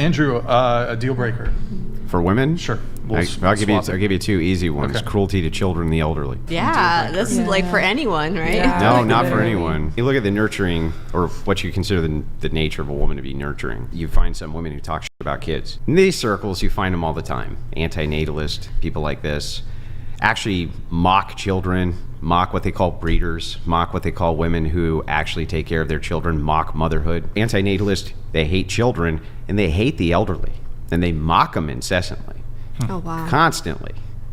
Andrew, a deal breaker. For women? Sure. I'll give you two easy ones. Okay. Cruelty to children and the elderly. Yeah, this is like for anyone, right? Yeah. No, not for anyone. You look at the nurturing, or what you consider the nature of a woman to be nurturing. You find some women who talk shit about kids. In these circles, you find them all the time. Antinatalist, people like this, actually mock children, mock what they call breeders, mock what they call women who actually take care of their children, mock motherhood. Antinatalist, they hate children, and they hate the elderly, and they mock them incessantly. Oh, wow. Constantly,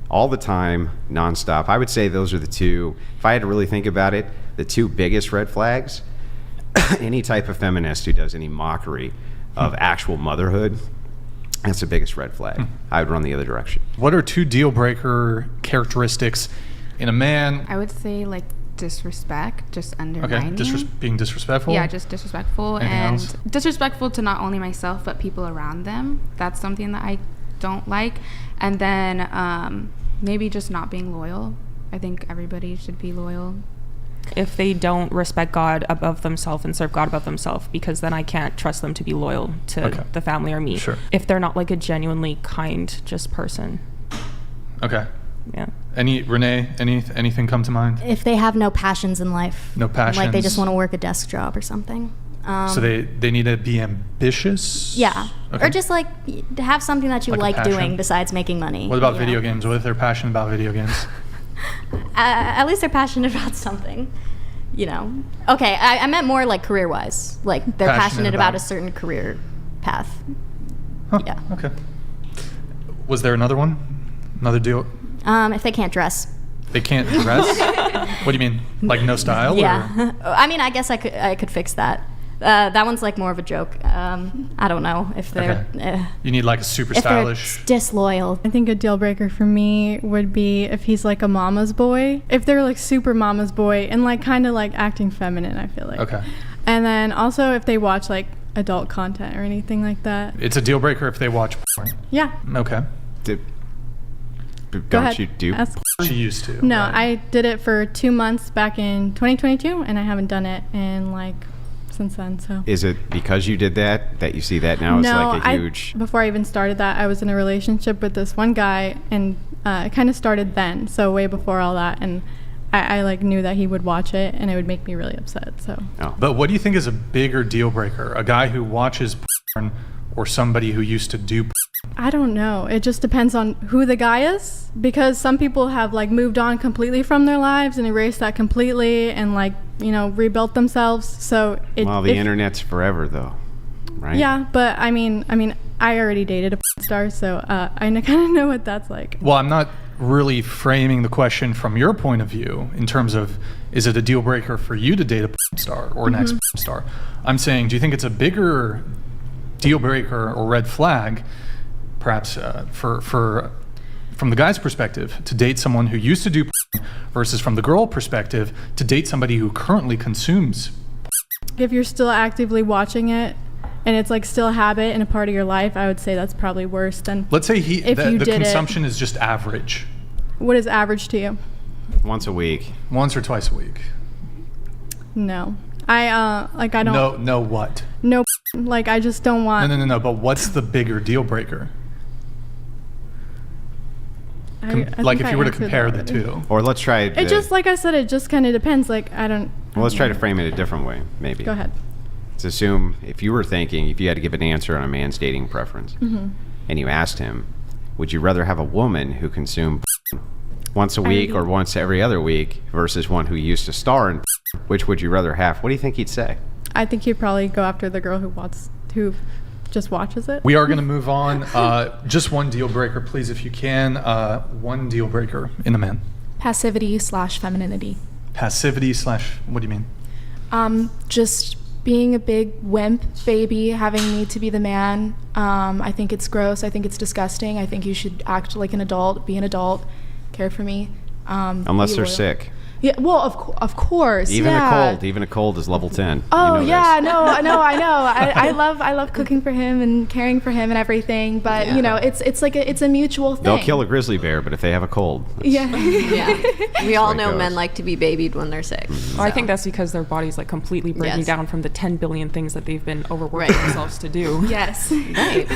all the time, nonstop. I would say those are the two, if I had to really think about it, the two biggest red flags. Any type of feminist who does any mockery of actual motherhood, that's the biggest red flag. I would run the other direction. What are two deal breaker characteristics in a man? I would say like disrespect, just undermining. Okay, being disrespectful? Yeah, just disrespectful. Anything and else? Disrespectful to not only myself, but people around them. That's something that I don't like. And then maybe just not being loyal. I think everybody should be loyal. If they don't respect God above themselves and serve God above themselves, because then I can't trust them to be loyal to the family or me. Sure. If they're not like a genuinely kind just person. Okay. Yeah. Renee, anything come to mind? If they have no passions in life. No passions. Like they just want to work a desk job or something. So they need to be ambitious? Yeah. Okay. Or just like to have something that you Like a like passion? doing besides making money. What about you video know? games? What if they're passionate about video games? At least they're passionate about something. You know. Okay, I meant more like career-wise. Like they're passionate about a certain career path. Huh, Yeah. Okay. Was there another one? Another deal? If they can't dress. They can't dress? What do you mean? Like no style? Or? Yeah. I mean, I guess I could fix that. That one's like more of a joke. I don't know if they're You need like a super if stylish. they're disloyal. I think a deal breaker for me would be if he's like a mama's boy. If they're like super mama's boy and like kind of like acting feminine, I feel like. Okay. And then also if they watch like adult content or anything like that. It's a deal breaker if they watch porn. Yeah. Okay. Go Don't ahead. you do? Ask. She used to. No, right? I did it for 2 months back in 2022 and I haven't done it in like since then. So Is it because you did that you see that now as like a huge... before I even started that, I was in a relationship with this one guy and it kind of started then, so way before all that, and I like knew that he would watch it and it would make me really upset. So But what do you think is a bigger deal breaker? A guy who watches porn or somebody who used to do porn? I don't know. It just depends on who the guy is, because some people have like moved on completely from their lives and erased that completely and like, you know, rebuilt themselves. So the internet's forever though, right? Yeah, but I mean, I already dated a porn star, so I kind of know what that's like. Well, I'm not really framing the question from your point of view in terms of, is it a deal breaker for you to date a porn star or an ex-porn star? I'm saying, do you think it's a bigger deal breaker or red flag, perhaps from the guy's perspective, to date someone who used to do porn versus from the girl perspective to date somebody who currently consumes porn? If you're still actively watching it and it's like still a habit and a part of your life, I would say that's probably worse than... Let's say the did consumption is just average. What is average to you? Once a week. Once or twice a week. No. I don't... No what? No, like I just don't want... No, but what's the bigger deal breaker? I Like think if I you were to answered compare the that two. Or let's try... It just, like I said, it just kind of depends. Like, I don't... Well, let's try to frame it a different way, maybe. Go ahead. Let's assume if you were thinking, if you had to give an answer on a man's dating preference, and you asked him, would you rather have a woman who consumed once a week or once every other week versus one who used to star in which would you rather have? What do you think he'd say? I think he'd probably go after the girl who just watches it. We are going to move on. Just one deal breaker, please, if you can. One deal breaker in a man. Passivity/femininity. Passivity / what do you mean? Just being a big wimp baby, having me to be the man. I think it's gross. I think it's disgusting. I think you should act like an adult, be an adult, care for me. Unless be they're loyal. sick. Yeah, well, of course. Even yeah. a cold is level 10. Oh, you know yeah, this. no, I know. I love cooking for him and caring for him and everything. But you know, it's like it's a mutual thing. They'll kill a grizzly bear, but if they have a cold, Yeah. Yeah. We all it know goes. men like to be babied when they're sick. Well, I think that's because their body's like completely breaking Yes. down from the 10 billion things that they've been overworking Right. themselves to do. Yes. Right.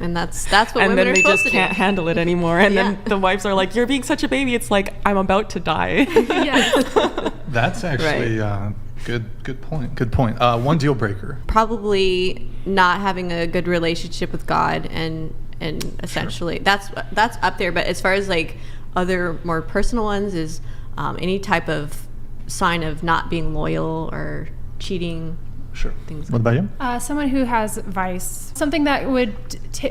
And that's what And women then are they supposed just to can't do. handle it anymore. And Yeah. then the wives are like, "You're being such a baby." It's like, I'm about to die. Yeah. That's actually good point. Good point. One deal breaker. Probably not having a good relationship with God, and essentially that's up there. But as far as like other more personal ones, is any type of sign of not being loyal or cheating. Sure. Things What about you? Someone who has vice, something that would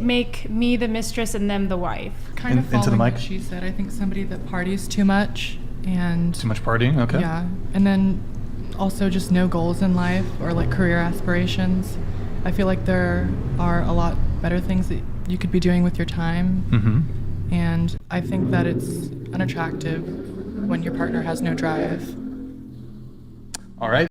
make me the mistress and them the wife. Kind of Into the following mic. what she said. I think somebody that parties too much and Too much partying? Okay. yeah, and then also just no goals in life or like career aspirations. I feel like there are a lot better things that you could be doing with your time, Mm-hmm. and I think that it's unattractive when your partner has no drive. All right.